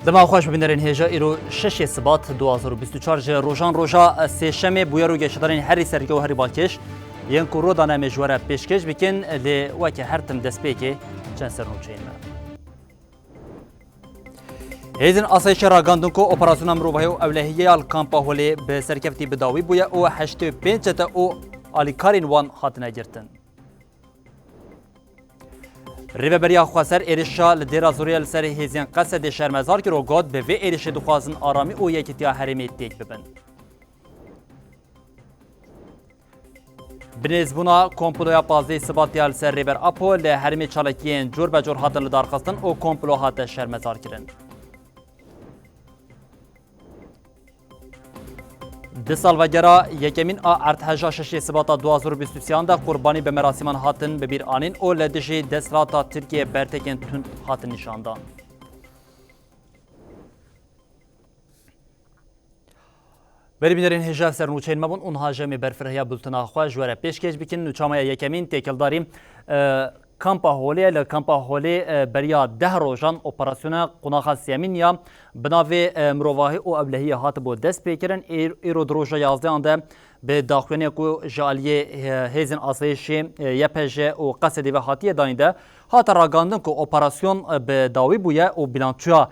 دما خوش ببینرین هجا ایرو 6 سبات 2024 روزان روزا سه بویرو گشتارین هری سرگه و هری بالکش یان کرو دانه مجوره پیشکش بکن لی وکی هر تم دست پیکی چند سر نوچین هیزن آسایش راگاندون کو اپراسیون امروبه و اولهیه الکامپا هولی به سرکفتی بداوی بویا و 85 تا او آلیکارین وان خاطنه گرتن ریبریا خواسر ایرشا لدیرا زوریل سر هیزین قصد شرمزار که رو گاد به وی ایرش دخوازن آرامی او یکیتیا حرمی تیک ببن. بنزبونا کمپلویا پازده سباتیال سر ریبر اپو لحرمی چالکیین جور به جور هاتن لدارخستن او کمپلو هات شرمزار کرن. ده سال وگرا یکمین ارتحجا ششی سباتا 2023 ده قربانی به مراسمان هاتن ببیر آنین او لدشی دستراتا ترکیه برتکن تون هاتن نشاندان. بری بینرین هجا سرنوچین مبون اونها جمعی برفرهیا بلتنا خواه جواره پیشکش بکن نوچامای یکمین تیکل داریم کامپا هولی لکامپا هولی بریا 10 روزان اپراسیون قناخ سیمینیا بناوی مروواهی او ابلهی هات بو دست پیکرن ایرو دروژا 11 آنده به داخلینی کو جالیه هیزن آسایشی یپجه و قصدی و هاتیه دانیده هات راگاندن که اپراسیون به داوی بویه و بلانچویا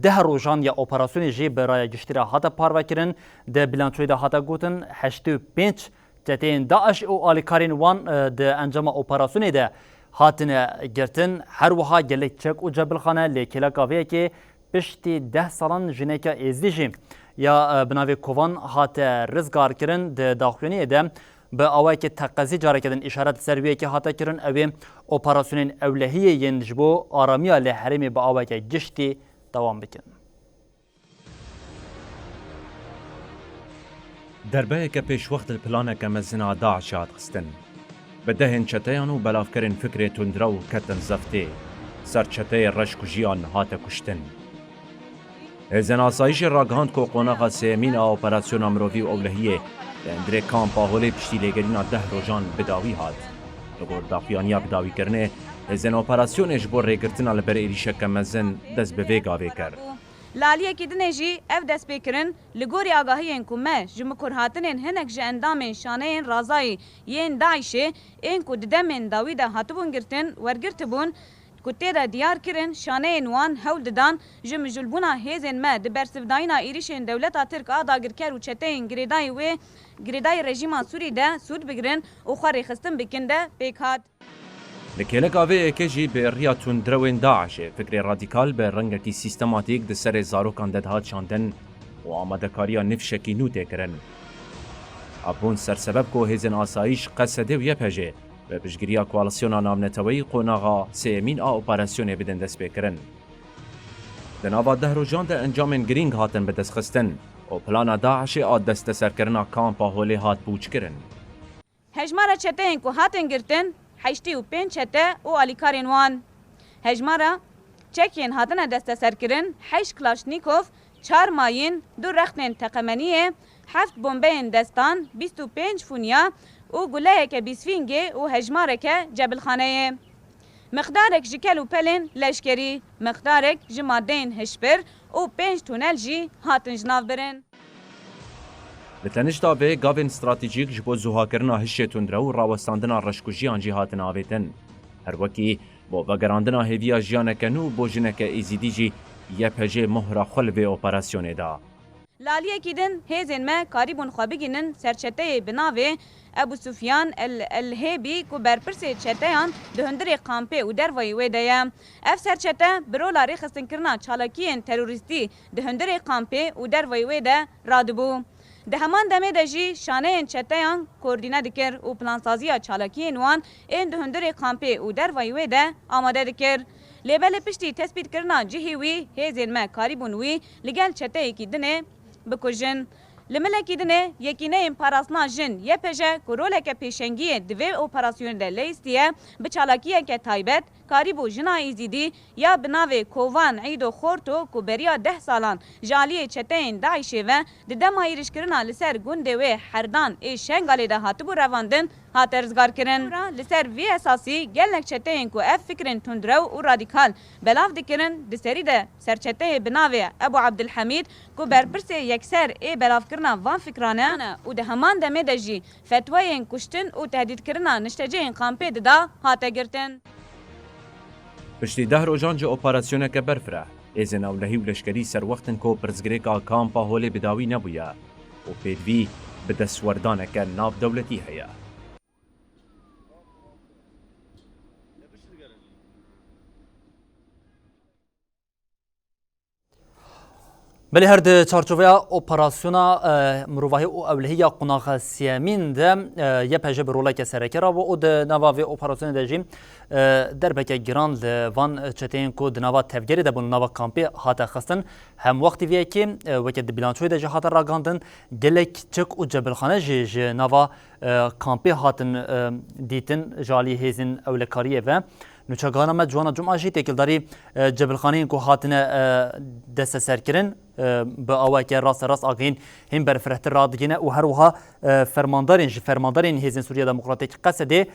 10 روزان یا اپراسیون جی برای گشتیره هات پارو کرن ده بلانچوی ده هات گوتن 85 تتین داعش او آلیکارین وان ده انجام اپراسیونی ده هاتن گرتن هر وها گلک چک و جبل خانه لیکلا کاویه که پشتی 10 سالان جنکا ازدیجی یا بناوی کوان هات رزگار کرن ده داخلینی ده به آوائی که تقضی جاره کردن اشارت سرویه که هاتا کرن اوی اپراسیون اولهیه ینجبو آرامیا لحرمی به آوائی که گشتی دوام بکن. دربه که پیش وقت الپلانه که مزنا داعش هات خستن بدهن چتیان و بلافکرین فکر تندرو کتن زفته سر چتی رشک و جیان هات کشتن. هزن آسایش راگهاند که قناغ سیمین اپراسیون امروی و اولهیه اندره کامپا هولی پشتی لگرین 10 روزان بداوی هات. لگور داخیانیا بداوی کرنه هزن اپراسیونش بر ریگرتن البر ایریشه که مزن دست به ویگاوی کرد. لالیه کی دنجی اف دست بکرن لگوری آگاهی ان کومه جمکر هاتن هنک ج اندام شانه رازای ین داعشه ان کو دمن داوید هاتبون گرتن ورگرتبون کتیرا دیار کرن شانه نوان هول ددان جم جلبونا هیزن ما دبرسفداینا ایریشن دولتا ترک آداگر کر و چتین گریدای و گریدای رژیم سوری ده سود بگرن و خاری خستن بکنده پیکات لکیلک آوه اکیجی به ریاتون دروین داعشه فکر رادیکال به رنگکی سیستماتیک ده سر زاروکان دهات شاندن و آماده کاریا نفشکی نوته کرن. ابون سر سبب که هزن آسایش قصده و یپجه و بشگیریا کوالسیونا نامنتوی قناغا سیمین اپراسیون بدن دست بکرن. دنابا 10 روزان ده انجام گرینگ هاتن به دست خستن و پلانا داعش دست سر کرنا کامپا هولی هات بوچ کرن. هجمارا چتین که هاتن گرتن 85 چته و آلیکارین وان. هجمارا چکین هاتن دست سر کرن 8 کلاشنیکوف 4 ماین 2 رختن تقمنیه 7 بمبین دستان 25 فونیا و گله که بیسفینگه و هجماره که جبل خانه مقدارک جکل و پلن لشکری مقدارک جمادین هشبر و 5 تونل جی هاتن جناف برن. لتنشتا به گاوین استراتژیک جبو زوها کرنا هشت تندرو و راوستاندنا رشکوژیان جهاتن آویتن. هر وکی با وگراندنا هیویا جیانکنو بوجنک ایزیدی جی یپجه مهرا خلو اپراسیون دا. لالیه کیدن هیزن ما کاریبون خوابگینن سرچته بناوه ابو سفیان الهیبی کو برپرسی چتیان دهندری قامپه و دروی ویدیا اف سرچته برو لاری خستن کرنا چالاکیین تروریستی دهندری قامپه و دروی ویدا رادبو. ده همان دمه دجی شانه این چتیان کوردینه دکر و پلانسازی چالاکی نوان این دهندر کامپی و در ویوه ده آماده دکر. لیبل پشتی تثبیت کرنا جهی وی هیزین ما کاریبون وی لگل چته کی دنه بکجن. لملکی دنه یکینه این پاراسنا جن یه پجه کرولک پیشنگی دوی اپراسیون ده لیستیه به چالاکیه که تایبت کاریبو جنا ایزیدی یا بناوی کووان عیدو خورتو کو بریا 10 سالان جالی چتین داعشه و ددم ایرش کرنا لسر گنده و حردان ای شنگالی ده هاتبو رواندن هات رزگار کرن لسر وی اساسی گلک چتهین کو اف فکرن تندرو و رادیکال بلاف دکرن دسری ده سرچته بناوی ابو عبدالحمید کو برپرس یکسر ای بلاف کرنا وان فکرانه و ده همان دمه دجی فتوین کشتن و تهدید کرنا نشتجین قامپی دا هات گرتن پشتی 10 روژان جه اپراسیونک برفره ایزن اولهی و لشکری سر وقتن کو پرزگریکا کامپا هولی بداوی نبویه و پیدوی به دستوردانک ناف دولتی هیا. بلی هر ده چارچوبه اپراسیونا مروفاهی و اولهی قناق سیامین ده یه پجه برولای که سرکه را و ده نواوی اپراسیون ده جیم در بکه گران ده وان چتین که ده نوا تفگری ده بون نوا کامپی حاتا خستن هم وقتی ویه که وکه ده بیلانچوی ده جه حاتا را گاندن گلک چک و جبلخانه جه نوا کامپی حاتن دیتن جالی هیزین اولکاریه و نوچگانا ما جوانا جمعه جی تکلداری جبلخانه کو هاتنه دست سرکرن به آوای که راست آگین هم بر فرهتر رادگینه و هر وها فرماندارین هیزن سوریه دموکراتیک قصده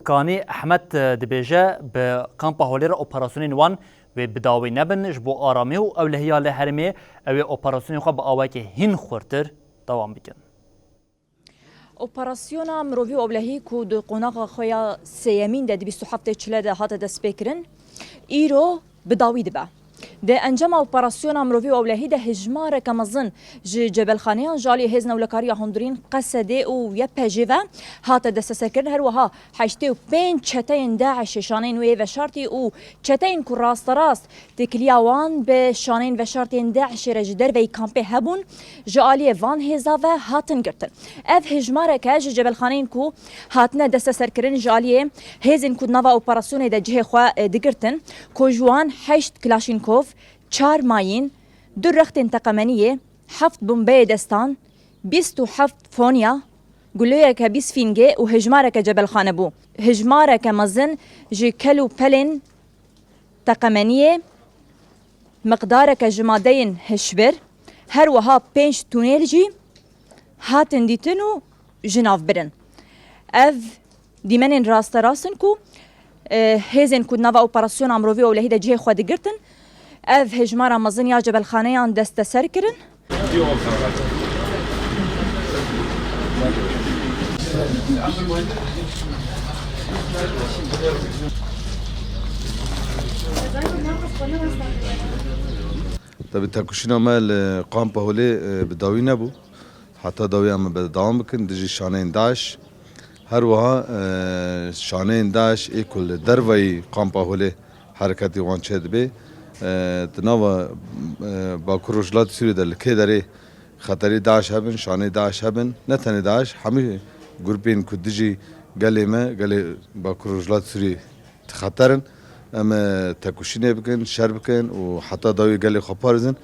کانی احمد دبیجه به کامپ هولی را اپراسیون وان و بداوی نبن جبو آرامی و اولهیا لحرمی او اپراسیون خواه به آوای که هین خورتر دوام بکن. اپراسیونا مروی اوبلهی کو دو قوناغ خویا سیمین ده 27 چله ده هات ده سپیکرن ایرو بداوی دبا ده انجام اپراسیونا مروی اوبلهی ده هجمار کمزن جبل خانیان جالی هزن اولکاری هندرین قصده او یا پجیو هات ده سسکرن هر وها 85 چتین داعش شانین وی و شرطی او چتین کو راست تکلیاوان به شانین و شرطین داعش رجدر وی کامپ هبون جالی وان هزا و هاتن گرتن اف هجمار که جبل خانین کو هاتنا ده سسکرن جالی هزن کو نوا اپراسیون ده جه خو دگرتن کو جوان 8 کلاشینکوف 4 ماین 2 رخت تقمنیه 7 بمبه دستان 27 فونیا گلویه که 20 فینگه و هجماره که جبل خانه بو هجماره که مزن جی کلو پلن تقمنیه مقداره که جمادین هشبر هر وها 5 تونیل جی هاتن دیتنو جناف برن اف دیمنین راستن کو هزن کو نوا اپراسیون امروی اولهی ده جه خود گرتن اف هجمار مزن یا جبل خانه دست سر کرن طب تاکوشینا مال قامپا هولی بداوی نبو حتی داوی هم بداوم بکن دجی شانه داعش هر وها شانه داعش ایکل دروی قامپا هولی حرکتی وان چید بی تناوا با کروجلات سوری دل که داره خطری داعش هبن شانه داعش هبن نه تنه داعش همه گروپین کدجی گلی ما گلی با کروجلات سوری خطرن اما تاکوشینه بکن شر بکن و حتی داوی گلی خپارزن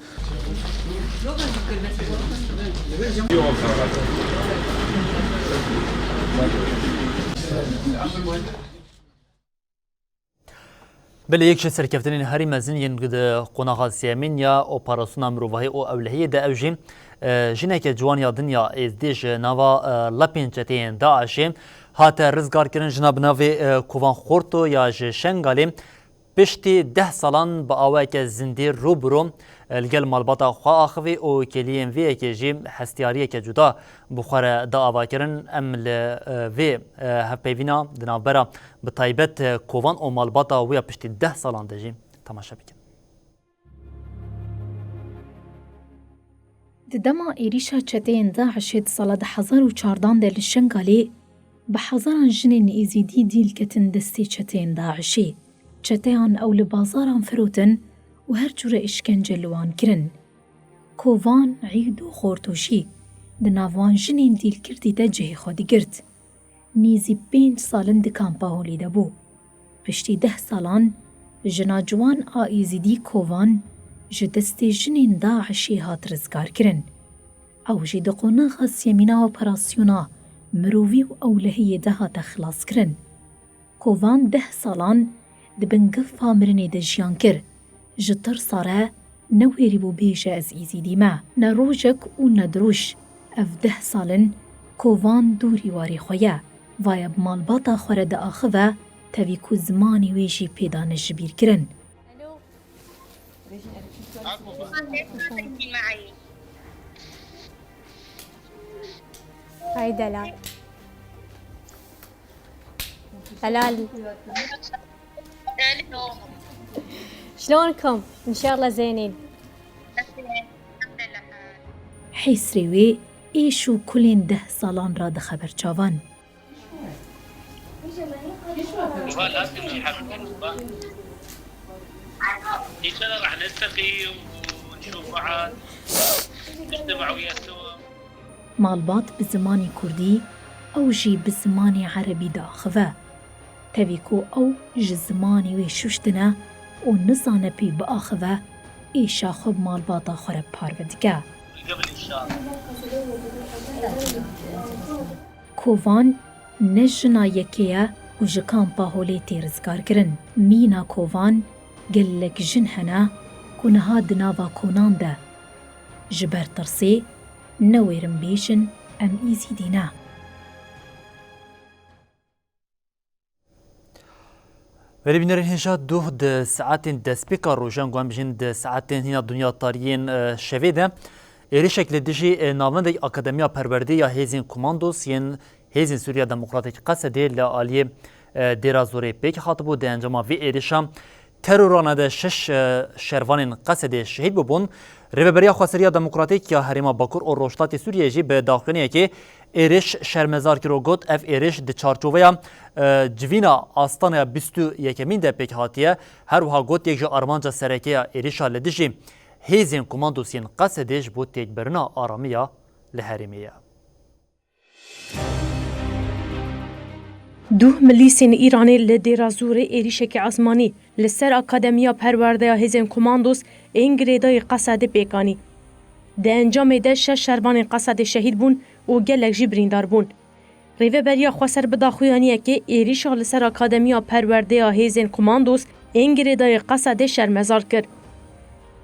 بله یک سرکفتنین هری مزین ینگد قناغ سیامین یا اپراسیون مروفاهی او اولهی ده اوجی جنه که جوان یا دنیا از دیش نوا لپین چتین داعشی هات رزگار کرن جناب ناوی کوان خورتو یا شنگالی پشتی 10 سالان با آوه که زندی رو برو الگل مالباتا خواه آخوی او کلیم وی که جی هستیاریه که جدا بخوره دا آوه کرن ام وی هفپیوینا دنابرا بطایبت کوان او مالباتا ویا پشتی 10 سالان ده جی تماشا بکن. دما ایریشا چتین داعشت سال 2014 در شنگالی به هزاران جنین ایزیدی دیل کتن دستی چتین داعشی چتیان او لبازاران فروتن و هر جور اشکنجه لوان کرن. کووان عید و خورتوشی دناوان جنین دیل کردی ده جه خودی گرد. نیزی 5 سالن ده کامپا هولی ده بو. پشتی 10 سالان جناجوان آئیزیدی کووان جدستی جنین داعشی هات رزگار کرن. او جی ده قناغ سیمینا اپراسیونا مرووی و اولهی ده هات خلاص کرن. کووان 10 سالان د بنگف مرنی د جیان کر جتر ساره نویری بو بیشه از ایزیدی ما نروجک و ندروش اف 10 سالن کووان دوری واری خویا وایە ماڵباتە خوارە دەئاخەوە تەویک و زمانی وێژی پێدانە ژبیر کرن. هاي دلال دلال شلونكم؟ إن شاء الله زينين. حیسری وێ ئێش و کولێن 10 ساڵان را دەخەبەر چاوان. ان شاء الله راح نلتقي ونشوف بعض نجتمع ويا سوا. ماڵبات bi zimanê Kurdî ew jî bi zimanê Erebî diaxive. Tevî ku ew ji zimanê wê şuştine û nizane pê biaxive, êşa xwe bi malbata xwe re parve dike. قبل ان شاء الله. Kovan ne jina yekê ye û ji kampa Holê tê rizgarkirin. Mîna kovan gelek jin hene ku niha di nava konan de. Ji ber tirsê newêrin bêjin em îzî dîne. ولی بینرین هنجا دو ده ساعتین دسپیکا روژان گوام بجین ده ساعتین هینا دنیا تاریین شویده ایری شکل دیجی نامنده اکادمیا پرورده یا هیزین کماندوس ین هیزین سوریا دموکراتیک قصده لعالی دیرا زوری پیک خاطبو ده انجام وی ایریشا ترورانه ده 6 شروان قصده شهید ببون ریوبریا خواستریا دموکراتیک یا هریما باکور و روشتات سوریه جی به داخلینیه که ایریش شرمزار کرو گوت اف ایریش د چارچوبه جوینا آستانه 21 ده پیک هاتیه هر وها گوت یک جو ارمانجا سرکیه ایریشا لدیجی هیزین کماندوسین قصدش بود تیک برنا آرامیا لحریمیه. دوه ملیسین ایرانی لدیرا زوری ایریشک عزمانی لسر اکادمیا پرورده هیزین کماندوس انگریدای قصد پیکانی. ده انجام ده 6 شروان قصد شهید بون و گلک جی بریندار بون. ریوه بریا خواستر بداخویانیه که ایریشا لسر اکادمیا پرورده هیزین کماندوس انگریدای قصد شرمزار کرد.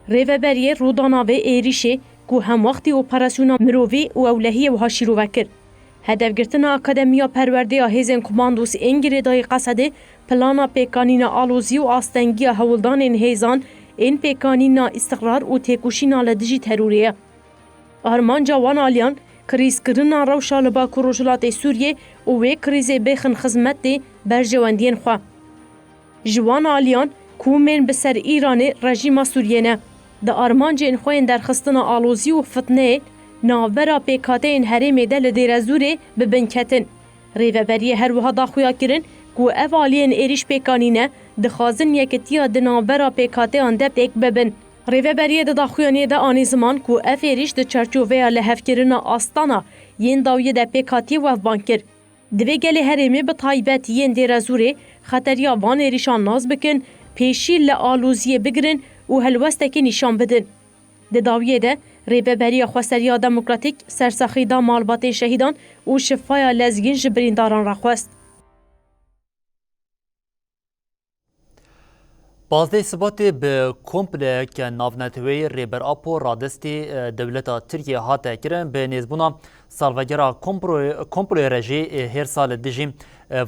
ریوه بریه روداناوه ایریشه که هم وقتی اپراسیونا مرووی و اولهی و هاشیرو وکر. هدف گرتن اکادمیا پرورده هیزن کماندوس انگریدای قصده پلانا پیکانین آلوزی و آستنگی هولدان هیزان این پیکانین استقرار و تکوشینا لدجی تروریه. آرمان جوان آلیان کریز کرنا روشا لبا کروجلات سوریه و وی کریز بخن خزمت ده برجواندین خواه. جوان آلیان کومن بسر ایران رژیم سوریه نه. ده آرمان جین خوین در خستن آلوزی و فتنه ناورا پیکاته این هرمی ده لدیر زوره ببنکتن. ریوبریه هر وها داخویا کرن که اوالین ایریش پیکانینه دخوازن یکتیا ده ناورا پیکاته آن ده پیک ببن. ریوبریه ده داخویانیه ده آنی زمان که اف ایریش ده چرچووه لحف کرن آستانا ین داویه ده پیکاتی وف بانکر. دوی گلی هرمی به طایبت ین دیر زوره خطریا وان ایریشان ناز بکن پیشی لآلوزیه بگرن و هلوستکی نشان بدن. ده داویه ده ریببری خواستریا دموکراتیک سرسخی دا مالبات شهیدان و شفای لزگین جبرینداران را خواست. بازده ثباتی به کمپله که ناونتوی ریبر آپو رادستی دولت ترکیه هاته کرن به نیزبونا سالوگرا کمپلوی رژی هر سال دیجی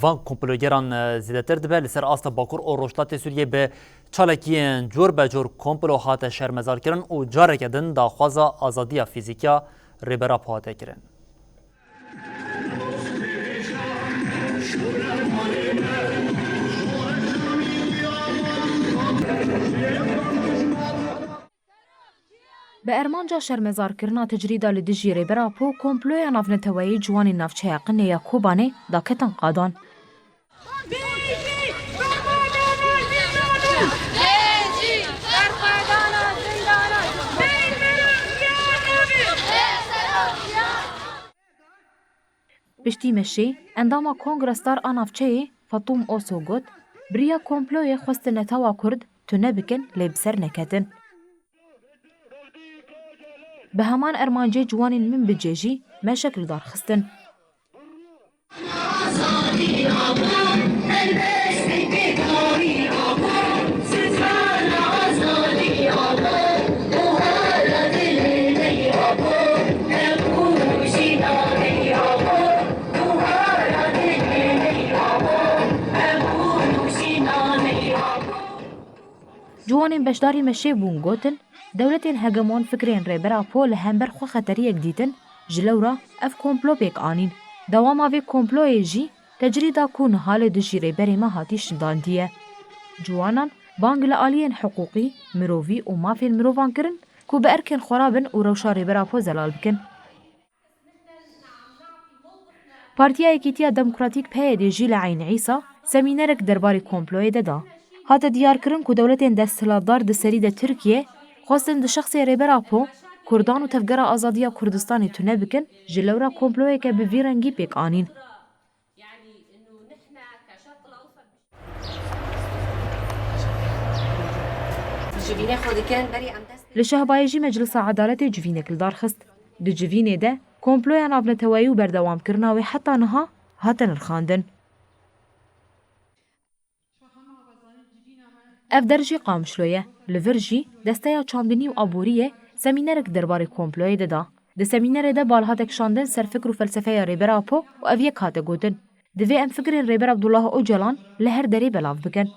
وان کمپلوگران زیدتر دبه لسر آستا باکور و روشتات سوریه به چالکیین جور به جور کمپلو هاته شرمزار کرن و جارکدن دا خوازا آزادی فیزیکیا ریبر آپو هاته کرن. به ارمانجا شرمزارکرنا تجریدا لدجی ریبراپو کمپلویا نافنتوایی جوانی نافچه قنه کوبانه دا کتن قادان. پشتی مشی انداما کنگرستار آنافچه فاطوم اوسوگوت بریا کمپلوی خواست نتاوا کرد تو نبکن لیبسر نکتن. به همان ارمانجه جوانین من بجیجی ما شکل دار خستن. جوانên beşdarî me şêv bûn gotin dewletên hegemon fikrên rêbera Po li hember xwe xeteriyek dîtin ji lewra ev komplo pêk anîn. Dewama vê komployê jî tecrida ku nihalê di jî rêberê me hatî şindandiye. Ciwanan bang li aliyên hiqûqî, mirovî û mafên mirovan kirin ku bi erkên xwe bin û rewşa rêbera Po zelal bikin. Partiya Yekîtiya Demokratîk PYD jî li Eyn Îsa semînerek derbarê komployê de da. Hate diyarkirin ku dewletên desthilatdar di serî de Tirkiye xwestin di şexsê rêbera Po Kurdan û tevgera azadiya Kurdistanê tune bikin ji lewra komployeke bi vî rengî pêk anîn. Li Şehbayê jî Meclisa Edaletê civînek li dar xist. Di civînê de komploya navnetewayî û berdewamkirina wê heta niha hate nirxandin. Ev der jî Qamişlo ye. Li vir jî desteya çandinî û aboriyê semînerek derbarê komployê de da. Di semînerê de balhatek şandin ser fikr û felsefeya rêbera Po û ev yek hate gotin. Divê em fikrên rêber Abdullah Öcalan li her derê belav bikin.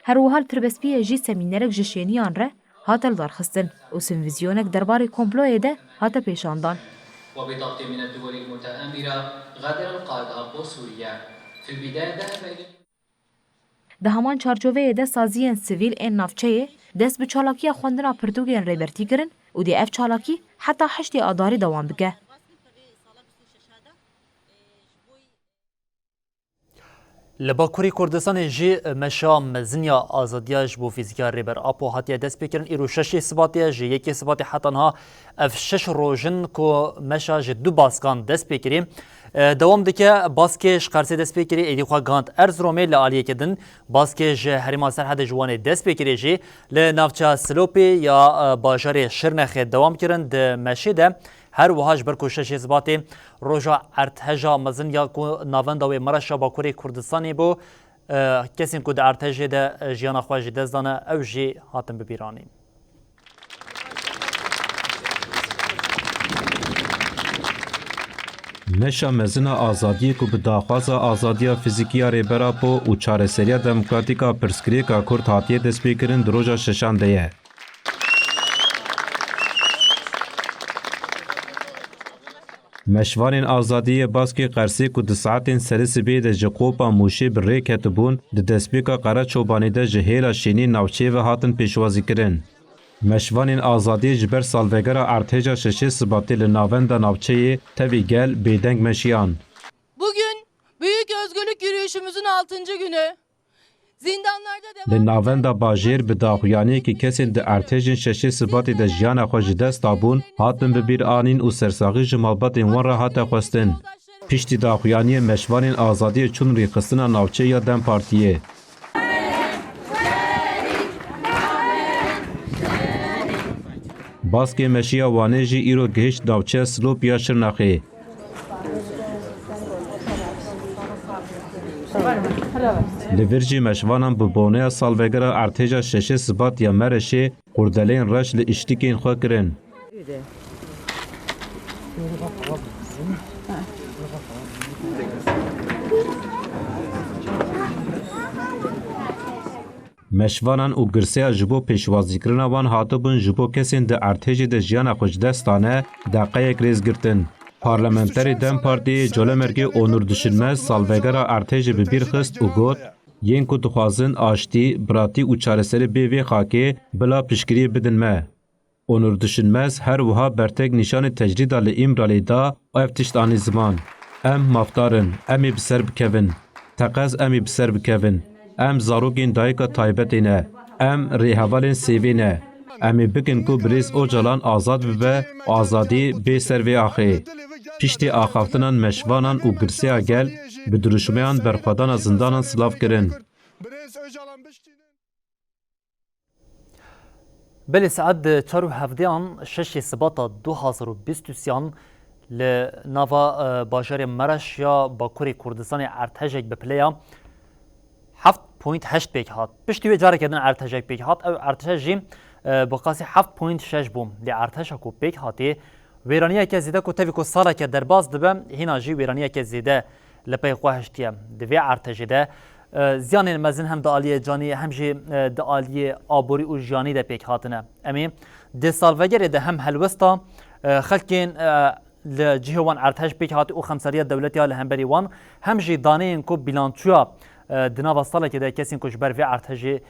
Her wiha li Tirabespiyê jî semînerek ji şêniyan re hate li darxistin û simvizyonek derbarê komployê de hate pêşandan. وبضغط من الدول المتآمرة غادر القائد أبو سوريا في البداية ذهب إلى Di heman çarçoveyê de saziyên sivîl ên navçeyê dest bi çalakiya xwendina pirtûkên rêbertî kirin û dê ev çalakî heta heştê adarî dewam bike. Li Bakurê Kurdistanê jî meşa meziniya azadiya ji bo fîzîka rêber Apo hatiye destpêkirin îro şeşê Sibatê ji yekê Sibatê heta niha ev şeş rojin ku meşa ji du baskan destpêkirî dewam dike baskê ji Qersê destpêkirî êdî xwe gand Erzeromê li aliyekê din baskê ji herêma Serhedê ji wanê destpêkirê jî li navçeya Silopê ya bajarê Şirnexê dewam kirin di meşê de her wiha ji ber ku şeşê Sibatê roja erteja mezin ya ku navenda wê Maraşa Bakurê Kurdistanê bû kesên ku di ertejê de jiyana xwe jî dest dane ew jî hatin bibîranîn. Meşa mezina azadiyê ku bi daxwaza azadiya fîzîkiya rêbera Po û çareseriya demokratîka pirsgirêka Kurd hatiye destpêkirin di roja şeşan de ye. Meşvanên azadiyê baskê Qersê ku di saetên serê sibê de ji qopa Mûşê bi rê ketibûn di destpêka Qereçobanê de ji hêla şênî navçeyê ve hatin pêşwazîkirin. Meşvanên azadiyê ji ber salvegera ertêja şeşê Sibatê li navenda navçeyê tevî gel bêdeng meşiyan. Bugün büyük özgürlük yürüyüşümüzün 6. günü. Zindanlarda devam Li navenda bajêr bi daxuyaniyekî kesên di ertêjên şeşê Sibatê de jiyana xwe ji dest dabûn hatin bibîranîn û sersaxî ji malbatên wan re hate xwestin. Piştî daxuyaniyê meşvanên azadiyê çûn rêxistina navçeya Dem Partiyê. Baskê meşiya wanê jî îro gihîşt navçeya Silopya Şirnexê. Li vir jî meşvanan bi boneya salvegera ertêja şeşê Sibat ya Mereşê qurdeleyên reş li îşlikên xwe kirin. Meşvanan û girseya ji bo pêşwazîkirina wan hatibûn ji bo kesên di ertêjê de jiyana xwe ji dest dane deqeyek rêzgirtin. Parlamenterê Dem Partiyê Colemergê Onur Düşünmez salvegera ertêjê bi bîr xist û got yên ku dixwazin aştî, biratî û çareserî bê vê xakê bila piştgiriyê bidin me. Onur Düşünmez her wiha bertek nîşanê tecrîda li İmralê da ev tişt anî ziman. Em mafdarin, em ê bi ser bikevin. Teqez em ê bi ser bikevin. Em zarokên dayika taybetê ne. Em rêhevalên sêvê ne. Em ê bikin ku Birêz Öcalan azad bibe û azadî bê ser vê axê. Piştî axaftinan meşvanan û girseya gel bi duruşmeyan berxwedana zindanan silav kirin. Belê saet 4 şeşê Sibata 2023 li nava bajarê Mereş ya Bakurê Kurdistanê ertejek bi pileya 7.8 pêk hat. Piştî wê carekê din ertejek pêk hat. Ew erteje jî bi qasî 7.6 bû. Lê erteja ku pêk hatê wêraniyeke zêde ku tevî ku saleke derbas dibe hîna jî wêraniyeke zêde لپی خوهشتیه دوی ارتجی ده زیان مزن هم دالی جانی هم جی دالی آبوری و جانی ده پیک هاتنه امی ده سالوگر ده هم هلوستا خلکین لجهوان ارتج پیک هات او خمسریه دولتی ها لهمبری وان هم جی دانه این کو بیلانچویا دناوا ساله که ده کسین کوش بر وی ارتج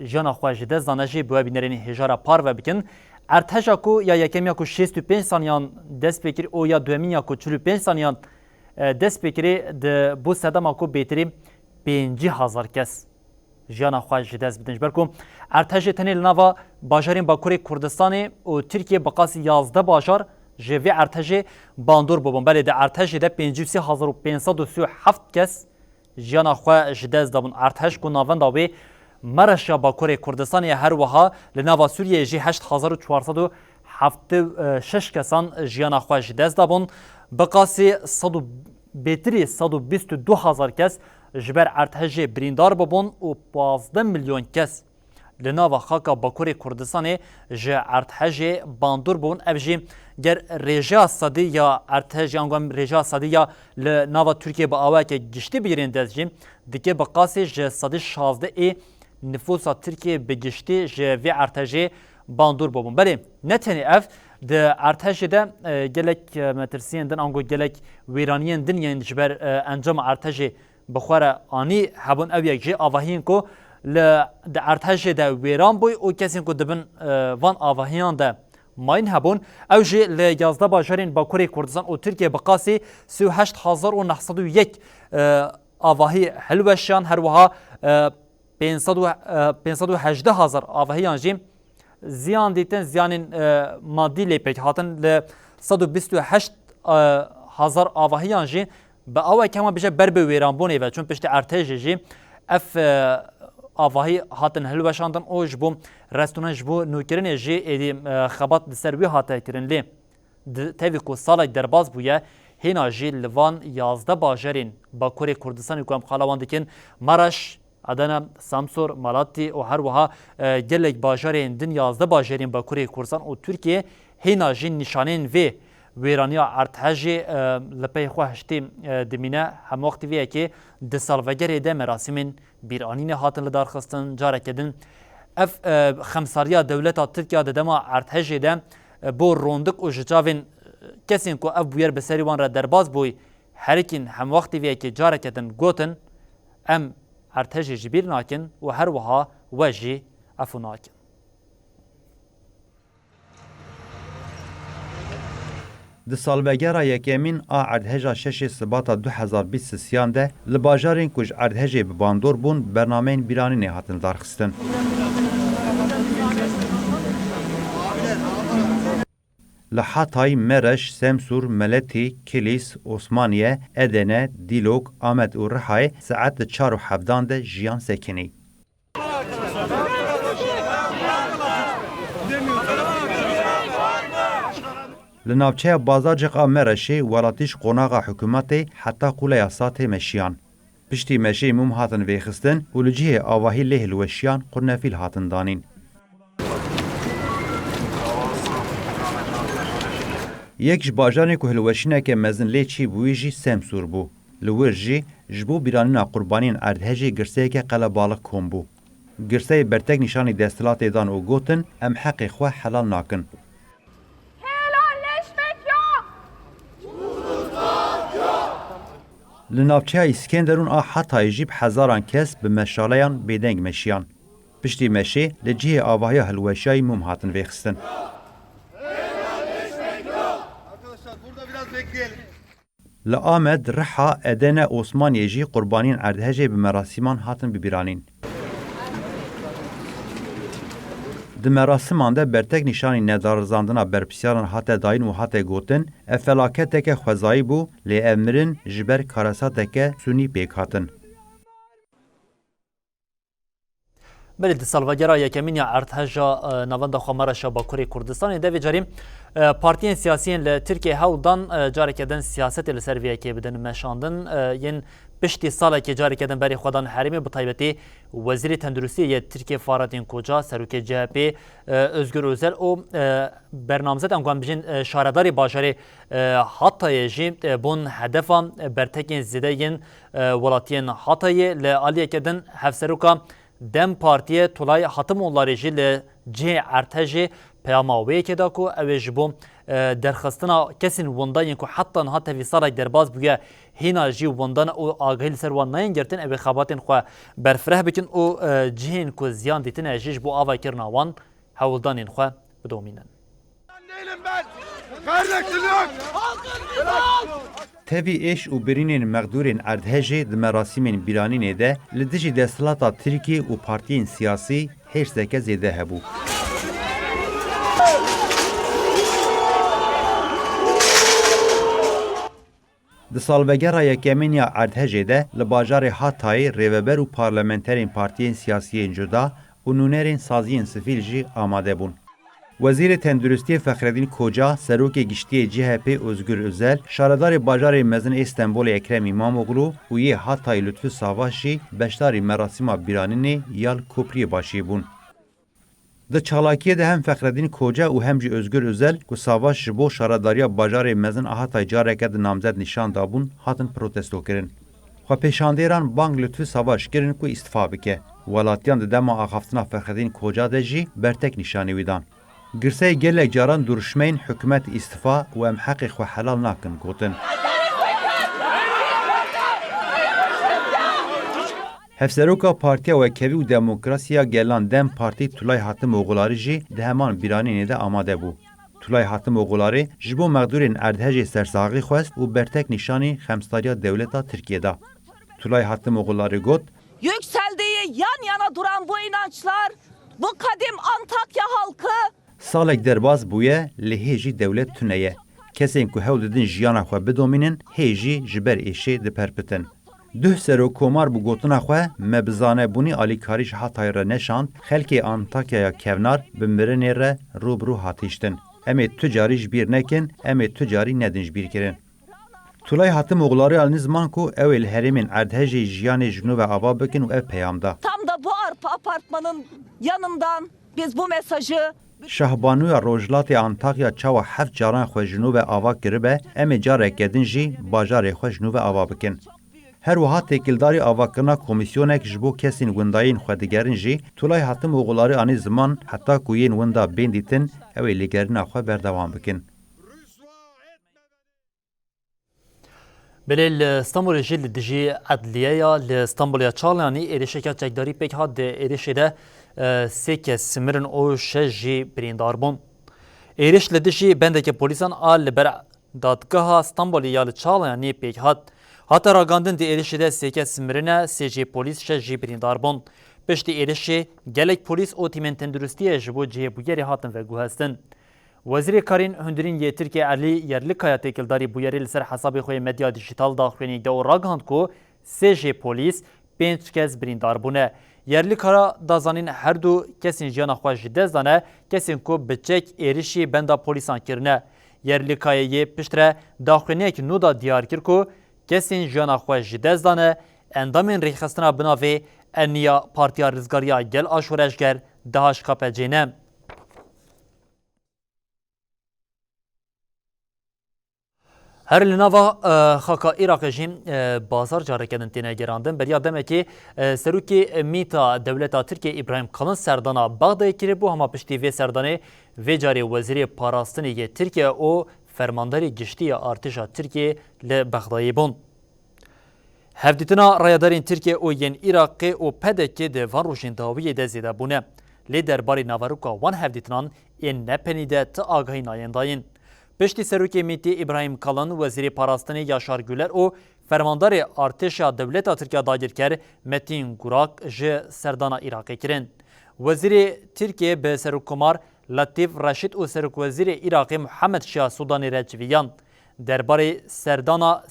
جانا خواج ده زانجی بو بینرین هجارا پار و بکن ارتج کو یا یکم کو 65 سانیان دست بکری او یا دومین کو 45 سانیان دست بکری ده بو صدام کو بیتری 5000 کس جانا خواج دست بدنج برکو ارتج تنی لناوا باجارین باکوری کردستان و ترکیه بقاسی 11 باجار جوی ارتج باندور بوبن بله ده ارتج ده 53537 کس جانا خواج دست دابون ارتج کو ناوند داوی مرشا باکوری کردستان هر وها لناوا سوریه جی 8476 کسان جانا خواج دست دابون بقاسی 122,000 کس جبر ارتج بریندار ببون و 15 میلیون کس لناوا خاکا باکوری کردستان جه ارتج باندور بون افجی گر رژا صدی یا ارتج انگام رژا صدی یا لناوا ترکیه با آوه که گشتی بیرین دزجیم دیگه بقاسی جه صدی 16 ای نفوسا ترکیه بگشتی جه وی ارتج باندور ببون بله نتنی اف ده ارتش ده گلک مترسین دن انگو گلک ویرانیین دن یعنی جبر انجام ارتش بخوره آنی هبون او یک جی آواهین کو ده ارتش ده ویران بوی او کسین کو دبن وان آواهیان ده ماین هبون او جی لیازده باجارین باکوری کردستان و ترکیه بقاسی 38,901 آواهی حلوشان هر وها 518,000 آواهیان جیم زیان دیتن زیان مادی لیپک هاتن ل 128,000 آواهیان جی به اوه کما بشه بر به ویران بونه و چون پشت ارتج جی اف آواهی هاتن هلوشاندن او جبو رستوران جبو نوکرین جی ایدی خبات سروی هاته کرن لی تاوی کو سالک درباز بویه هینا جی لوان 11 باجرین باکوری کردستان کوم خالوان دکن مرش ادنا سامسور مالاتی و هر وها گلک باجرین دن 11 باجرین باکوری کردستان و ترکیه هینا جی نشانین و ویرانیا ارتج لپی خوهشتی دمینه هم وقتی ویه که ده سالوگر ده مراسم بیرانین هاتن لدار خستن جاره کدن اف خمساریا دولتا ترکیه ده دما ارتج ده بو روندک و ججاوین کسین که اف بویر بسری وان را درباز بوی هرکین هم وقتی ویه که جاره کدن گوتن ام ارتج جبیر ناکن و هر وها وجی افو ناکن د سالوگرا یکمین ارتهجا 6 سباتا 2023 ده لباجارین کج ارتهجه به باندور بون برنامه بیرانی نه هاتن دارخستن لحاتای مرش سمسور ملتی کلیس عثمانیه ادنه دیلوک آمد و رحای ساعت 4 و 7 ده جیان سکنی لناوچه بازارجق مرشی ولاتیش قناغ حکومتی حتی قوله ساته مشیان. پشتی مشی موم هاتن ویخستن و لجیه آواهی له الوشیان قرنفیل هاتن دانین. یک جباجانی که هلوشینه که مزن لی چی بویجی سمسور بو. لورجی جبو بیرانینا قربانین اردهجی گرسه که قلبالق کن بو. گرسه برتگ نشانی دستلات دان و گوتن ام حق خواه حلال ناکن. لناوچه اسکندرون حتی جیب هزاران کس به مشالیان بیدنگ مشیان. پشتی مشی لجیه آواهی هلوشای موم هاتن ویخستن. لآمد رحا ادن عثمانی جی قربانین اردهجه به مراسمان هاتن ببیرانین. د مراسمان ده برتک نشانی ندارزاندنا برپسیاران هاته داین و هاته گوتن افلاکته که خوزایی بو لی امرن جبر کارساته که سونی پیک هاتن. بله د سالوگرا یکمین یا ارتهجا نواند خمارشا باکوری کردستان ده جاریم پارتیین سیاسیین ل ترکیه هاودان جاره کدن سیاست لسرویه که بدن مشاندن ین پشتی سالێکی جارێکەدن بەری خۆدان هەرێمی بەتایبەتی وەزیری تەندروستیە تورکیە فارەتین کۆجا سەرۆکی CHP Özgür Özel û bernamezet em wan bijin şaredarê bajarê Hatayê jî bûn hedefan bertekên zêde yên welatiyên Hatayê li aliyeke din hevseroka Dem Partiye Tulay Hatimoğullarê jî li cihê Ertejê peyama wêyekê da ku ew ê ji bo derxistina kesên wendayên ku heta niha tevî salek derbas bûye hîna jî wendan û agahî li ser wan nayên girtin ew ê xebatên xwe berfireh bikin û cihên ku ziyan dîtine jî ji bo avakirina wan hewldanên xwe bidomînin. Tevî êş û birînên mexdûrên Erdhejê di merasîmên bîranînê de li dijî desthilata Tirkiye û partiyên siyasî hêrseke zêde hebû. Di salvegera yekemîn ya Erdhejê de li bajarê Hatayê rêveber û parlamenterên partiyên siyasî cuda û nûnerên saziyên sivîl jî amade bûn. Wezîrê Tenduristiyê Fexreddîn Koca, serokê giştiyê CHP Özgür Özel, şaredarê bajarê mezin Îstenbolê Ekrem İmamoğlu û yê Hatayê Lütfü Savaş jî beşdarî merasîma bîranînê yal Kopriyê başî bûn. Di çalakiyê de hem Fexreddîn Koca û hem jî Özgür Özel ku Savaş ji bo şaredariya bajarê mezin a Hatay careke di namzet nîşan dabûn hatin protestokirin. Xwepêşandêran bang Lütfü Savaş kirin ku îstifa bike. Welatiyan di dema axaftina Fexreddîn Koca de jî bertek nîşanî wî dan. Girseyê gelek caran duruşmeyên hikûmet îstifa û em heqê xwe helal nakin gotin. Hevseroka Partiya Wekevî û Demokrasiya Gelan Dem Partî Tulay Hatimoğullarî jî di heman bîranînê de amade bû. Tulay Hatimoğullarî ji bo mexdûrên Erdhejê sersaxî xwest û bertek nîşanî xemsariya dewleta Tirkiye da. Tulay Hatimoğullarî got, Yükseldiği yan yana duran bu inançlar, bu kadim Antakya halkı salek derbas bûye li hêjî dewlet tuneye. Kesên ku hewl didin jiyana xwe bidomînin hêjî ji ber êşê diperpitin. Duh serokkomar bû gotina xwe me bi zanebûnî alîkarî ji Hatayê re neşand, xelkê Antakyaya kevnar bi mirinê re rûbirû hatîştin. Em ê tu carî ji bîr nekin, em ê tu carî nedin ji bîr kirin. Tulay Hatimoğullarî alî zman ku ew ê li herêmên Erdhejê jiyanê ji nû ve ava bikin û ev peyamda. tam da bu arpa apartmanın yanından biz bu mesajı Şahbanuya Rojlatê Antakya çawa heft caran xwe ji nû ve ava kiribe, em ê careke din jî bajarê xwe ji nû ve ava bikin. Her wiha têkildarî avakirina komîsyonek ji bo kesên windayên xwe digerin jî, Tulay Hatimoğullarî anî ziman heta ku yên winda bên dîtin, ew ê lêgerîna xwe berdewam bikin. Belê li Stenbolê jî li dijî edliyeya li Stenbolya Çalanî êrişeka çekdarî pêk hat di êrişê de sê kes simirin û şeş jî birîndar bûn. Êriş li dijî bendeke polîsan a li ber dadgeha Stenbolê ya li Çalanî pêk hat. Hata ragandin di êrişê de sê kes simirine, sê jî polîs şeş jî birîndar bûn. Piştî êrişê gelek polîs û tîmên tenduristiyê ji bo cihêbûyerê hatin veguhestin. Wezîrê Karîn Hundirîn yê Tirkiye Elî Yerlikaya têkildarî bûyerê li ser hesabê xwe medya dijîtal daxuyanî de û ragihand ku sê jê polîs 5 kes birîndar bûne. Yerlikara da zanîn her du kesên jiyana xwe ji dest dane, kesên ku bi çek êrişî benda polîsan kirine. Yerlikayeyê piştre daxuyaniyekî nû da diyar kir ku kesên jiyana xwe ji dest dane, endamên rêxistina binavê Eniya Partiya Rizgariya Gel a Şoreşger DHKPC ne. Her li nava xaka Iraqê jî bazar carekedin têne gerandin beriya demekî serokê mîta dewleta Tirkiye İbrahim Kalın serdana Baxdayê kiribû hema piştî vê serdanê vê carê Wezîrê Parastinê yê Tirkiye û fermandarê giştî artêşa Tirkiye li Baxdayê bûn. Hevdîtina rayadarên Tirkiye û yên Iraqê û pedekê di van rojên dawiyê de zêde bûne. Lê derbarê navaroka wan hevdîtinan ên nepenî de ti agahî nayên dayîn. Piştî serokê mîtî İbrahim Kalın, Wezîrê Parastinê Yaşar Güler û fermandarê artêşa dewleta Tirkiye dagirker Metin Gurak ji serdana Iraqê kirin. Wezîrê Tirkiye bi Serokkomar Latif Reşid û Serokwezîrê Iraqê Muhammed Şia Sudanê re civiyan. Derbarê serdana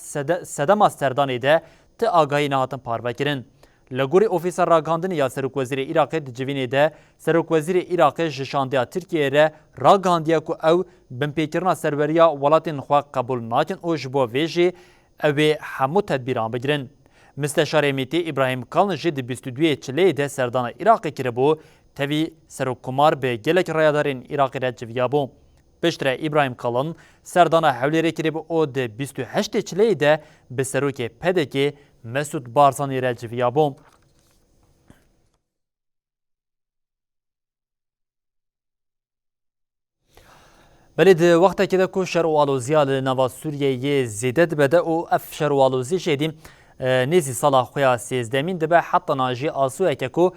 sedema serdanê de ti agahî nehatin parvekirin. Li gorî ofîsa ragandinê ya Serokwezîrê Iraqê di civînê de Serokwezîrê Iraqê ji şandeya Tirkiyeyê re ragandiye ku ew binpêkirina serweriya welatên xwe qebûl nakin û ji bo vê jî ew ê hemû tedbîran bigirin. مستشار میتی ابراهیم کالن جی دی 22 چلی ده سردان عراق کربو تاوی سروکمار به گلک رایدارین عراق را جویابو. پشتر ابراهیم کالن سردان حولی کربو او ده 28 چلی ده به سروک پدکی مسعود بارزانی را جویابو. بلد وقتا که کو شر و آلوزیا لنوا سوریه زیده بده او اف شر و آلوزی شدیم نیزی سالا خویا 13 دبه حتی ناجی آسوه که کو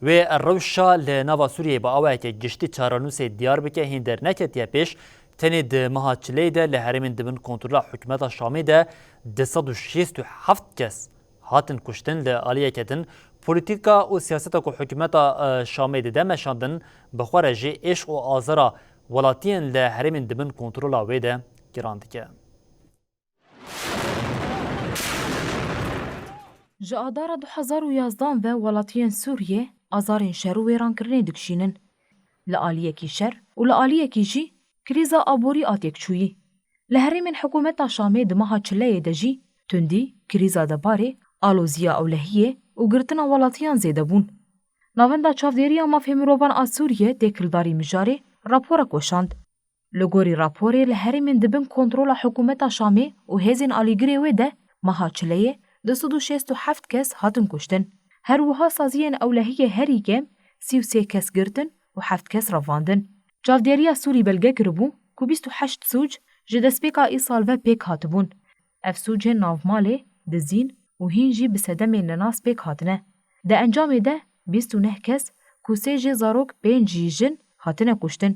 و روشا لنوا سوریه با اوه که گشتی چارانوس دیار بکه هندر نکتیه پیش تنید مهاچلی ده لحرمین دبن کنترل حکومت شامی ده 267 کس هاتن کشتن لآلیه کتن پولیتیکا و سیاست کو حکومت شامی ده مشاندن بخوره عشق و آزرا ولاتین لحرمین دبن کنترل ویده گراند که جادار 2011 و ولاتین سوریه آزارین شر و ویران کرنه دکشینن لآلیه کی شر و لآلیه کی جی کریزا آبوری آتیک چویی لحرمین حکومت شامی دماها چله دجی تندی کریزا دباره آلوزیا اولهیه و گرتنا ولاتیان زیده بون ناوندا چافدیریا مافهم روان آسوریه دیکلداری مجاره راپورا کوشاند. لگوری راپوری لحرمین دبن کنترول حکومت شامی و هزین آلیگری ویده ماها چلیه 267 کس هاتن کشتن. هر وها سازیین اولهی هری گم 33 کس گرتن و 7 کس رواندن. جافدیریا سوری بلگه کربو که 28 سوج جدسپیکا ای سال و پیک هاتبون. اف سوج ناوماله دزین و هینجی بسدمین لناس پیک هاتنه. ده انجام ده 29 کس که سیج زاروک بین جیجن هاتنه کشتن.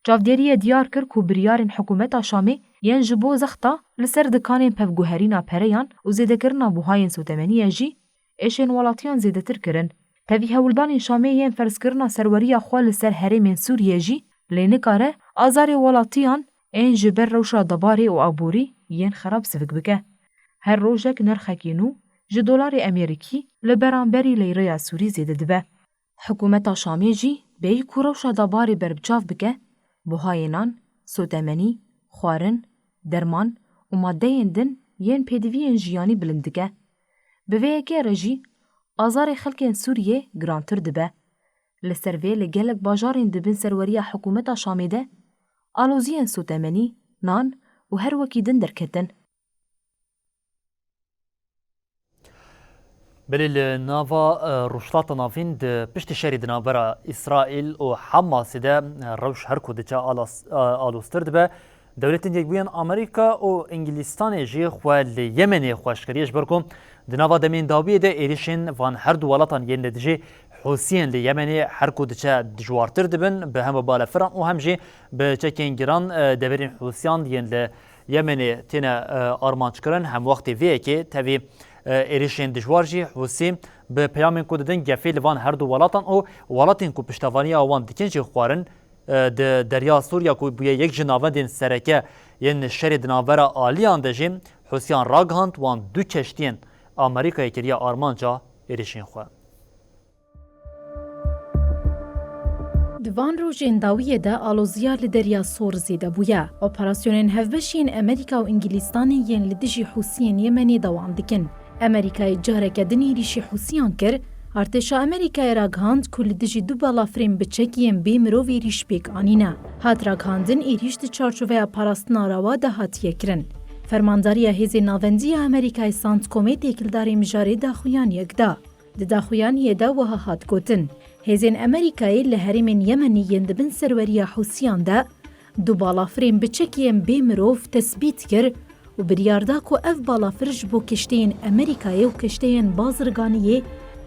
جافدیری دیار کر کو بریارین حکومت شامی ین جبو زختا لسر دکانین پفگوهرینا پریان و زیده کرنا بوهاین سوتمنیه جی ایشین ولاتیان زیده تر کرن. تاوی هولدان شامی ین فرز کرنا سروریا خواه لسر هرمین سوریه جی لینکاره آزار ولاتیان این جبر روشا دباری و آبوری ین خراب سفک بکه. هر روژک نرخکینو $1 امریکی لبرانبری لیره سوری زیده دبه. حکومت شامی جی بی کوروشا دباری بربچاف بکه بوهاینان، سوتمنی، خوارن، درمان و ماده دن ین پیدوی جیانی بلندگه. به ویکه رجی آزار خلک سوریه گرانتر دبه. لسروی لگلک باجارین دبن سروری حکومت شامیده آلوزین سوتمنی، نان و هر وکی دن درکتن. بلیل ناوا روشلات نافین ده پشت شهری دنابرا اسرائیل و حماس ده روش هر کود چه آلوستر ده دولتین یک بیان امریکا و انگلیستان جی خوال یمنی خوشکریش برکم دناوا دمین داوی ده ایریشن وان هر دو ولاتان ین لدجی حوسیین لیمنی هر کود چه دجوارتر دبن به هم بالا فران و هم جی به چکین گران دبرین حوسیان ین لیمنی تینا آرمانچ کرن هم وقتی ویه که تاوی ایریشین دجوارجی حوسی به پیامین کو ددن گفیل وان هر دو ولاتان او ولاتین کو پشتوانی وان دکنجی خوارن د دریا سوریا کو بو یک جناوندین سرکه ین شری دناورا آلیان دجیم حوسیان راگهاند وان دو کشتین امریکای کریا آرمانجا ایریشین خو دوان روژین داویه ده آلوزیا لدریا سور زیده بویا. اپراسیونین هفبشین امریکا و انگلیستان ین لدجی حوسین یمنی دوام دکن. امریکای جارک دنی ریشی حوسیان کر، ارتشا امریکای راگهاند کل دجی دو بالافرین بچکیم بی مروی ریش بیک آنینا. هات راگهاندن ایریشت چارچوه پاراستنا روا ده هاتیه کرن. فرمانداری هزی ناوندی امریکای سانت کومیت اکلداری مجاری داخویان یکدا. داخویان یدا وها هات گوتن. هزین امریکای لحرمین یمنی یندبن سروری حوسیان ده دو بالافرین بچکیم بی مروف تثبیت کر و بریاردا کو اف بالافرج بو کشتین امریکای و کشتین بازرگانیه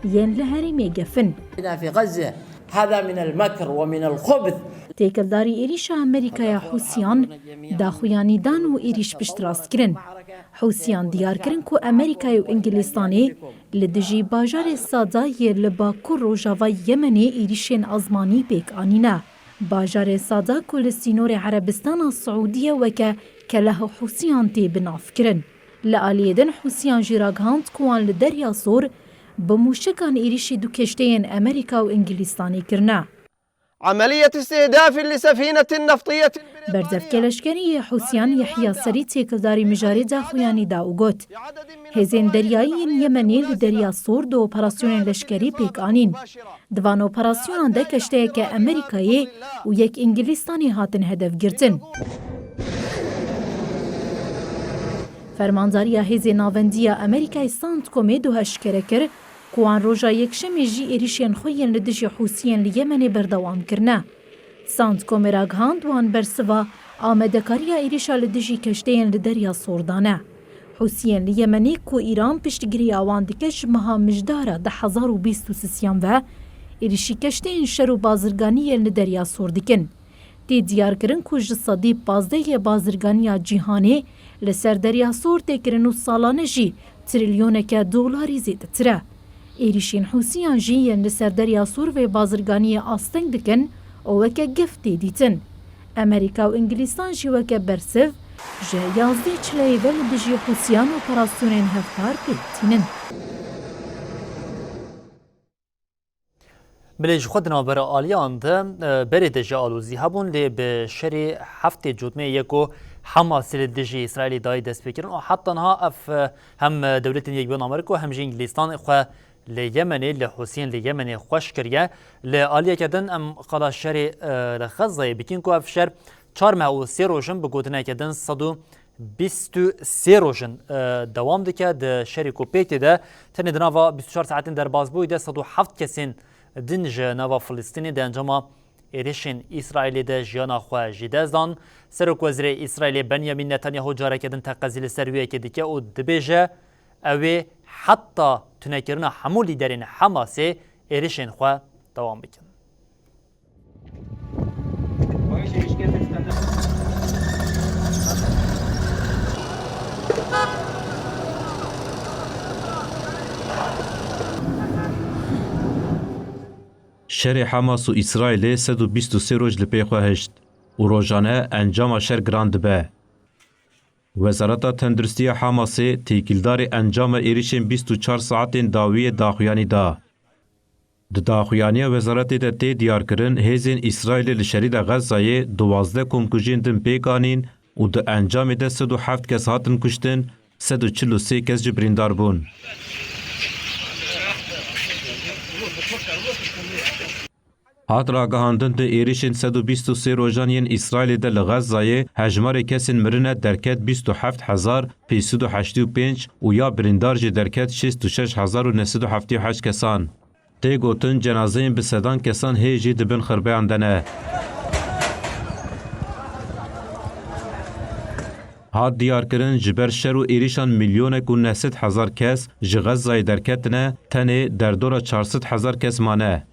ين لهرمي جفن. في غزة هذا من المكر ومن الخبث. تيكلداري إريشا أمريكا يا حوسيان داخوياني دان و إريش بشتراس كرن. حوسيان ديار كرن كو أمريكا و إنجليستاني لدجي باجار السادة لباكو روجاوا يمني إريشين أزماني بيك آنينا. باجار السادة كل سينور عربستان السعودية وكا كله حوسيان تي بناف كرن. لآليدن حوسيان جيراغهاند كوان لدريا صور بموشكان إيريشي دو كشتين أمريكا و إنجليستاني كرنا. عملية استهداف لسفينة نفطية بەردەفکە لەشکری حوسیان یەحیا سەری تێکەڵداری مژارێ داخویانی دا و گوت هێزên دەریایین یەمەنێ لە دەریا سۆر دو ئۆپەراسیۆنên لەشکری پێکانین divan operasyona de keşteyeke Amerikayê û yek İngilistanê hatin hedefgirtin. Fermandariya Hêzê Navendiya Amerîkayê Sandcomê duheşkere kir ku an roja yekşemê jî êrişên xwe yên li dijî Hûsiyên li Yemenê berdewam kirine. Sandcomê ra gihand wan bersiva amedekariya êrişa li dijî keşteyên li derya Sordane. Hûsiyên li Yemenê ku Îran piştgiriya wan dike ji meha mijdara 2023 ve êrişî keşteyên şer û bazirganiyên li derya Sor dikin. Tê diyarkirin ku ji sedî 15 bazirganiya cîhanê li ser derya Sor têkirin û salane jî trilyoneke dolarî zêdetir e. Êrişên Hûsiyan jî yên li ser derya Sor vê bazirganiyê asteng dikin û weke gift tê dîtin. Amerîka û Ingîlistan jî weke bersiv ji 11 çilayê ve li dijî Hûsiyan operasyonên hevdar pêdîtînin. Bilê ji xwe di navbera aliyan de berê de ji alozî hebûn lê bi şerê heftê cotmeyê ye ku Hamasê li dijî İsraîlê dayê destpêkirin û heta niha ev hem dewletên Yekbûna Amerîka û hem jî Ingîlistanê xwe li Yemenê li Hûsiyên li Yemenê xweş kiriye. Li aliyeke din em qala şerê li Xezayê bikin ku ev şer 4 meh û 3 rojin bi gotinekê din 123 rojin dewam dike di şerê ku pêkê de tenê di nava 24 saetên derbasbûyê de 107 kesên din ji nava Filistînê de encama êrişên İsraîlê de jiyana xwe jî dezdan. Serokvezîrê İsraîlê Benyamin Netanyahu careke din teqezî li ser wiyekê dike û dibêje ew ê heta tunekirina hemû lîderên Hamasê êrişên xwe dewam bikin. Şerê Hamas û İsraîlê 123 roj li pê xwe hişt û rojane encama şer giran dibe. Wezareta Tendurustiya Hamasê têkildarê encama êrişên 24 saetên dawiyê daxuyanî da. Di daxuyaniya wezaretê de tê diyarkirin hêzên İsraîlê li şerî de Xezayê 12 komkujiyên din pêkanîn û di encamê de 107 kes hatin kuştin, 143 kes jî birîndar bûn. Hat ragihandin di êrişên 123 rojan yên İsraîlê de li Xezayê hejmarê kesên mirine derket 27,585 û ya birîndar jî derket 66,978 kesan. Tê gotin cenazeyên bi sedan kesan hê jî dibin xirbeyan de ne. Hat diyarkirin ji ber şer û êrişan milyonek û 900,000 kes ji Xezayê derketine tenê derdora 400,000 kes mane.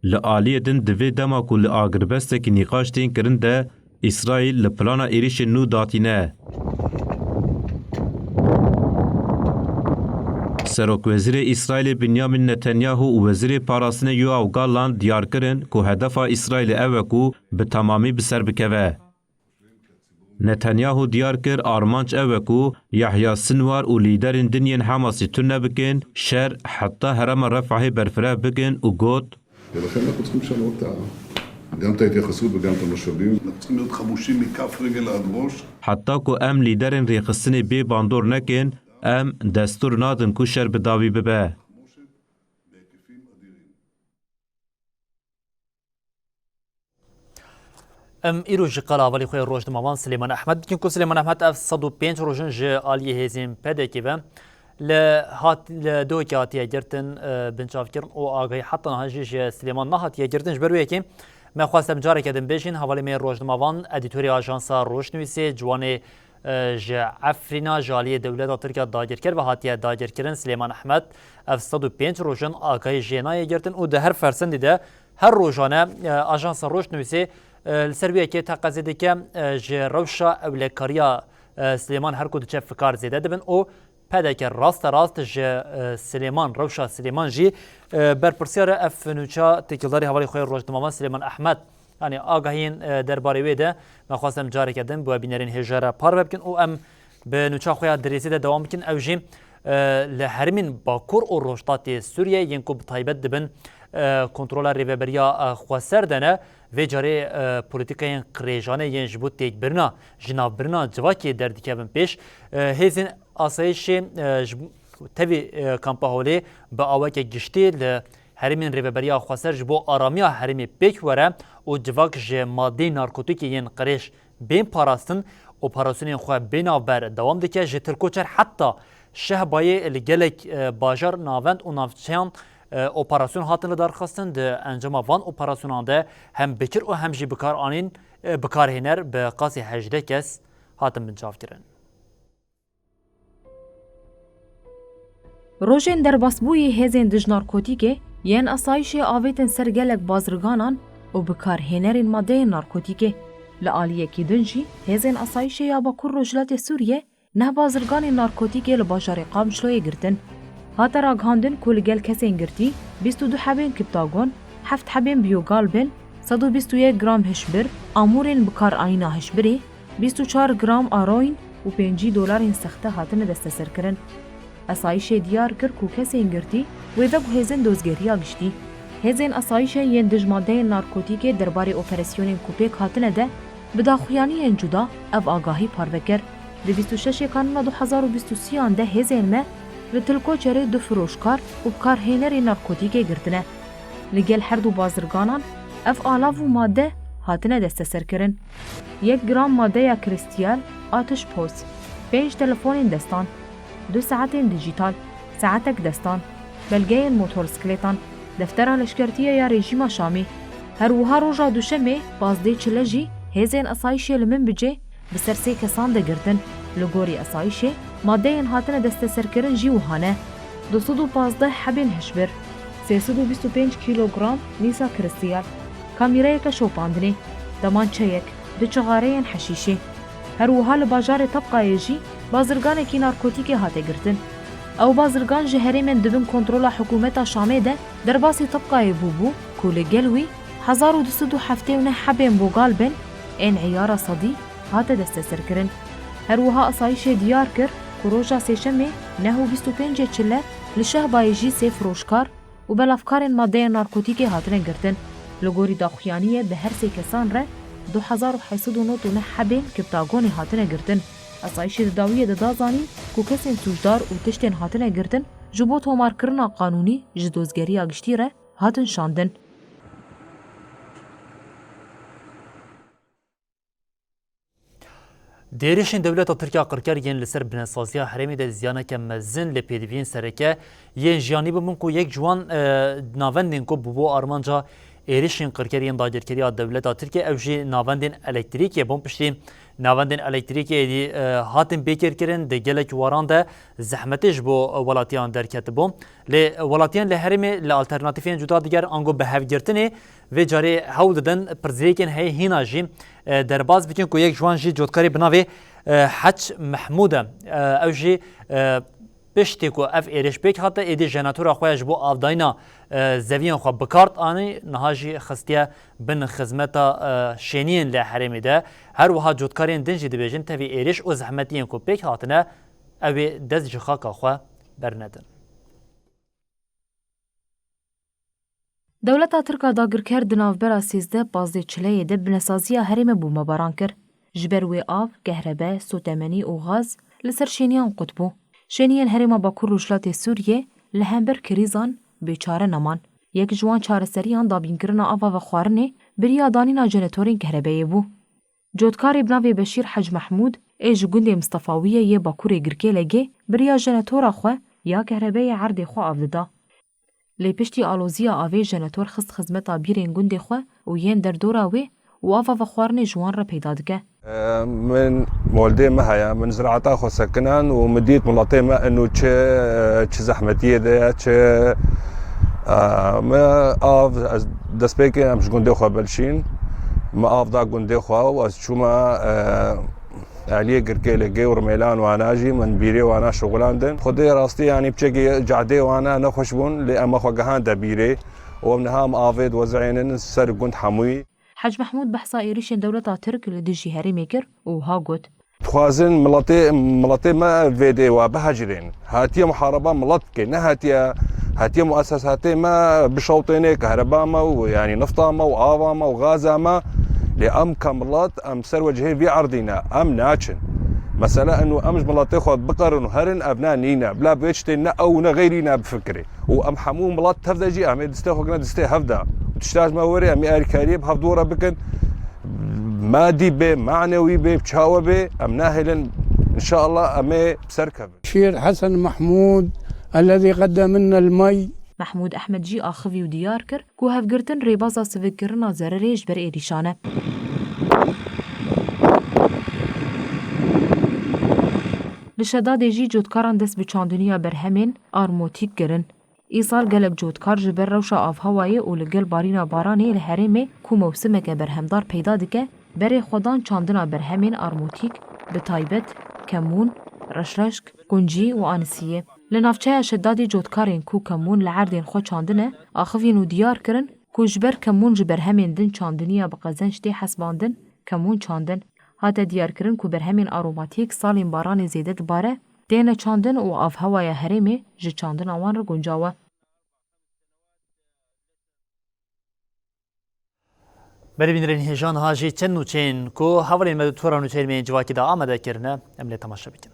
Li aliyê din divê dema ku li agirbestekî nîqaş tên kirin de İsraîl li plana êrişên nû datîne. Serokwezîrê İsraîlê Benyamin Netanyahu û Wezîrê Parastinê Yoav Gallant diyar kirin ku hedefa İsraîlê ew e ku bi temamî bi ser bikeve. Netanyahu diyar kir armanc ew e ku Yahya Sinwar û lîderên dinyên Hamasê tune bikin, şer heta herema Refahê berfireh bikin û got ולכן אנחנו צריכים לשנות גם את ההתייחסות וגם את המשאבים. אנחנו צריכים להיות חמושים מכף רגל עד ראש. حتا کو ام لیدرین ریخستنی بی باندور نکن ام دستور نادن کو شر بداوی ببه. ام ایروج قلا ولی خوی روز دماوان سلیمان احمد بکن کو سلیمان احمد اف 105 روزن ج عالی هزیم پدکی و لهات لدو کاتیه گرتن بنچاف کرن او آگاهی حتی نهاجیش سلیمان نهاتیه گرتن جبرویه که ما خواستم جاره کردم بیشین حوالی می روز دماوان ادیتوری آژانسا روشنویسی جوانی ج عفرینا جالی دولت ترکیه داگر کرد و هاتیه داگر کردن سلیمان احمد اف 105 روزن آگاهی جنایه گرتن او ده هر فرسندی ده هر روزانه آژانسا روشنویسی السربیه که تقاضی که ج روشا اولکاریا سلیمان هر کدوم چه فکر زده دبن او پدک راست ج سلیمان روشا سلیمان جی برپرسیار اف نوچا تکیلداری حوالی خوی روزنامه سلیمان احمد یعنی آگاهین درباره ویده ما خواستم جاری کردم با بینرین هجاره پار بکن او ام به نوچا خوی دریسی ده دوام بکن او جی لهرمین باکور او روشتات سوریه ینکو بطایبت دبن کنترل ریوبریا خواسر دنه و جاره پولیتیکای قریجانه ین جبو تیک برنا جناب برنا جواکی دردکبن پیش هیزن آسایش تبی کامپا هولی با آوک گشتی هرمین ریبریا خسر جبو آرامیا هرمی پیک وره و جواک ج ماده نارکوتیکی ین قریش بین پاراستن اپراسیون خو بینابر دوام دکه ج ترکوچر حتی شهبای لگلک باجار ناوند و نافچیان اپراسیون هاتن درخواستن ده انجام وان اپراسیونان ده هم بکر و هم جی بکار آنین بکار هنر به قاسی 18 کس هاتن بنجاف کرن. روژن در باسبوی هزین دج نارکوتیکه یان اسایش آویتن سرگلک بازرگانان و بکار هنرین ماده نارکوتیکه لعالیه کی دنجی هزین اسایش یا باکور رجلات سوریه نه بازرگان نارکوتیکه لباجار قامشلوی گرتن هات راگهاندن کولگل کسین گرتی 22 حبین کپتاگون 7 حبین بیوگالبن 121 گرام هشبر امورین بکار آینا هشبری 24 گرام آروین و 5 دلار سخته هاتن دست سر کرن اسایش دیار کر کو کسین گرتی و دا هزین دوزگریا گشتی هزین اسایش ین دجماده نارکوتیکه درباره اپراسیون کوپیک هاتن ده بداخویانی جدا اف آگاهی پاروکر د 26 کانون 2023 ده هزین ما لتلکو چره دو فروشکار و بکار هینر نارکوتیکه گرتنه لگل هر دو بازرگانان اف آلاف و ماده هاتنه دست سر کرن 1 گرام ماده یا کریستیال آتش پوز 5 تلفون دستان 2 ساعت دیجیتال ساعتک دستان بلگه موتورسکلیتان دفتر لشکرتیه یا رژیم شامی هر وها روژا دوشمه بازده چلجی هزین اسایشه لمن بجه بسر 3 کسان ده گردن لگوری اسایشه ماده هاتنه دست سرکرن جی وهانه 215 حبین هشبر 325 کیلوگرام نیسا کریستیال کامیرای کشوپاندنی دمانچه یک دو چغاره حشیشه هر وها لباجار طبقه جی بازرگان کی نارکوتیک هاته گرتن او بازرگان جهری من دبن کنترول حکومت شامه ده در باسی طبقه بوبو کول گلوی 1207 حبین بوغال بن این عیار صدی هاته دست سرکرن هر وها اسایش دیار کر کروجا سیشمه نهو 25 چله لشه بایجی سی فروشکار و بلافکار ماده نارکوتیک هاتن گرتن لگوری داخویانیه به هر سی کسان ره 2809 حبین کپتاگون هاتن گرتن اسایش داویه دازانی کو کسین سوجدار و تشتین هاتن گرتن جبو تومار کرنا قانونی جدوزگری اگشتی ره هاتن شاندن دیریشین دولت ترکیه قرکر ین لسر بناسازیا حرمی ده زیانه که مزن لپیدوین سرکه ین جیانی بمون کو یک جوان ناوندین کو بو آرمانجا ایریشین قرکر ین داگرکری دولت ترکیه اوجی ناوندین الکتریکی بون پشتی ناوندین الکتریکی دی هاتن بیکر کرن ده گلک واران ده زحمتش بو ولاتیان درکت بو ل ولاتیان لهرمی ل آلترناتیفین جدا دیگر انگو به هف گرتنی و جاری هاو ددن پرزیکن هی هینا جی در باز بکن کو یک جوان جی جودکاری بناوی حج محموده اوجی پشتی کو اف ایرش بیک حتی ایدی جناتور خویش بو آفداینا زویان خو بکارت آنی نهاجی خستیه بن خدمتا شینین لحرمی ده هر وها جودکارین دنجی دبیجن تفی ایرش و زحمتین کو بیک هاتنه اوی دز جخاکا خو برندن دولتا ترکا داگرکر دناوبرا 13 بازده چله ده بنسازیا هرم بو مباران کر جبر وی آف گهربه سوتمنی و غاز لسر شینیان قطبو شینیان هرم باکور روشلات سوریه لهمبر کریزان بیچاره نمان یک جوان چاره سریان دابین کرنا آوا و خوارنه بریا دانینا جنتورین گهربه بو جودکاری بناوی بشیر حج محمود ایج گند مصطفاویه یه باکور گرکه لگه بریا جنتورا خو یا گهربه عرض خو آفده لی پشتی آلوزیا آوی جنتور خست خدمتا بیرین گند خو و ین در دورا وی و آوا و خوارنه جوان را پیدا دکه من مولدي مهيا من زراعتها خو سكنان ومديت ملاطي ما انه تش زحمتيه ده تش ما اف دسبيكي مش غندي خو بلشين ما افضا غندي خو وشو ما عليه قرقيله جي ورميلان وانا اجي من بيري وانا شغلان دن خدي راستي يعني بشكي جعدي وانا نخشبون لأما خو جهان دبيري ومنها مافيد وزعين سر قند حموي حج محمود بحثا إيريشن دولة ترك لدجي هاري ميكر وها قد خوازن ملطي ما فيدي وبهجرين هاتيا محاربة ملطكي نهاتيا هاتي مؤسساتي ما بشوطيني كهرباء ما ويعني نفطة ما وآوا ما وغازة ما لأم كملات أم سر وجهي في عرضنا أم ناتشن مثلا انه امش ملات ياخذ بقر انه هرن ابناء نينا بلا بيشتنا او غيرنا بفكري وام حموم ملات تفدا جي ام دستو كنا دستي هفدا وتشتاج ما وري ام اري كريم هفدوره بكن مادي به معنوي به بشاوه به ام ناهلا ان شاء الله ام بسركب شير حسن محمود الذي قدم لنا المي محمود احمد جي اخوي وديار كر كو هفقرتن ريبازا سفكرنا زرريش بر ايريشانه لشداد جی جودکاران دست به چاندنیا برهمین آرموتیک گرن. ایسال گلک جودکار جبر روشا آف هوایی و لگل بارینا بارانی لحرمه کو موسمه که برهمدار پیدا دکه بره خودان چاندنا برهمین آرموتیک به تایبت، کمون، رشرشک، گنجی و آنسیه. لنافچه شداد جودکارین کو کمون لعردین خود چاندنه آخوین و دیار کرن کو جبر کمون جبر همین دن چاندنیا بقزنش دی حسباندن کمون چاندن. هاته دیارکرین کو بر همین آروماتیک سالین باران زیده دباره دین چاندن و آف هوای هرمی جه چاندن آوان رو گنجاوه. بری بینرین هیجان هاجی چند نوچین کو حوالین مدتورا نوچین من جواکی دا آمده کرنه املی تماشا بکن.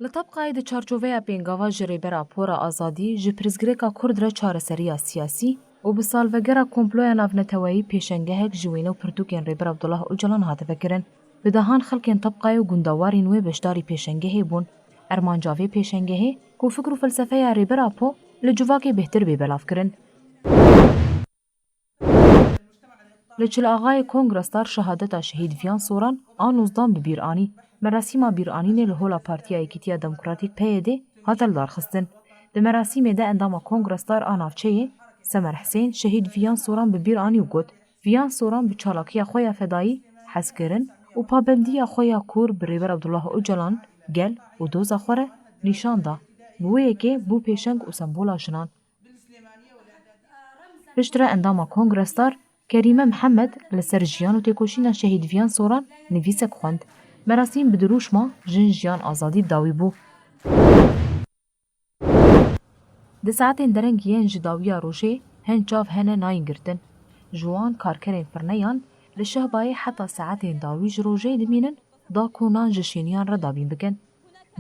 لطبقه ده چارچوبه پینگاوا جری برا پورا آزادی جه پرزگریکا کرد را چارسری سیاسی و به سالوگرا کمپلویا نافنتوایی پیشنگهک جوینه و پرتوکین ریبر عبدالله اوجلان هاته فکرن. به دهان خلکین طبقه و گندوارین و بشداری پیشنگهی بون. ارمانجاوی پیشنگهی کو فکر و فلسفه ریبر اپو لجواکی بهتر بی بلاف کرن. لچل آغای کنگرستار شهادتا شهید ویان سوران آنوزدان ببیرانی. مراسم بیرانین لهولا پارتیا ایکیتیا دموکراتیک پیده هاتل دارخستن. ده مراسم ده اندام کنگرستار آنافچه سمر حسین شهید ویان سوران ببیر آنی و گود. ویان سوران به چالاکی خویا فدایی حس کرن و پابندی خویا کور بریبر عبدالله اوجلان گل و دوز خوره نشان دا. بویه که بو پیشنگ و سمبولا جنان. پشتره اندام کنگرستار کریمه محمد لسر جیان و تکوشین شهید ویان سوران نویسک خوند. مراسم بدروش ما جن جیان آزادی داوی بو. ده ساعتین درنگیان جداویا روشه هن چاف هنه ناین گرتن. جوان کارکرین فرنیان لشهبای حتی ساعتین داویج روشه دمینن دا کونان جشینیان را دابین بکن.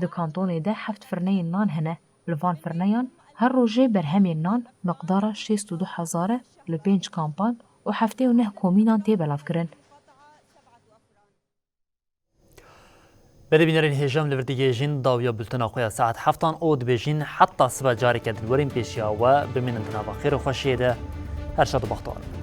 ده کانتون ده 7 فرنین نان هنه. لفان فرنیان هر روشه بر همین نان مقدار 62,000 لپینج کامپان و 7 کومینان تی بلاف کرن. بده بینرین هجام لبردیگه جین داویا بلتنا خویا ساعت 7 او دبیجین حتی صبح جاری کردن ورین پیشیا و بمینن تنابا خیر و خوشیده هر شاد و بختار.